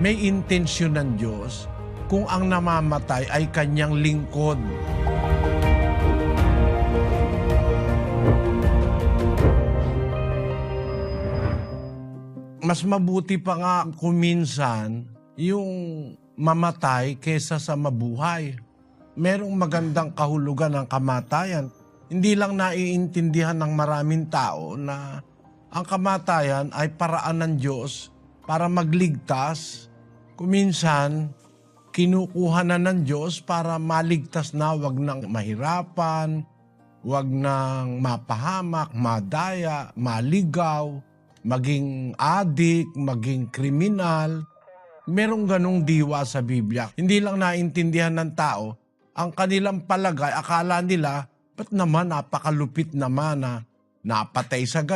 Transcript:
may intensyon ng Diyos kung ang namamatay ay kanyang lingkod. Mas mabuti pa nga kung minsan yung mamatay kesa sa mabuhay. Merong magandang kahulugan ng kamatayan. Hindi lang naiintindihan ng maraming tao na ang kamatayan ay paraan ng Diyos para magligtas. Kung minsan, kinukuha na ng Diyos para maligtas na, wag nang mahirapan, wag nang mapahamak, madaya, maligaw, maging adik, maging kriminal. Merong ganong diwa sa Biblia. Hindi lang naintindihan ng tao, ang kanilang palagay, akala nila, ba't naman napakalupit naman na napatay sa ganun.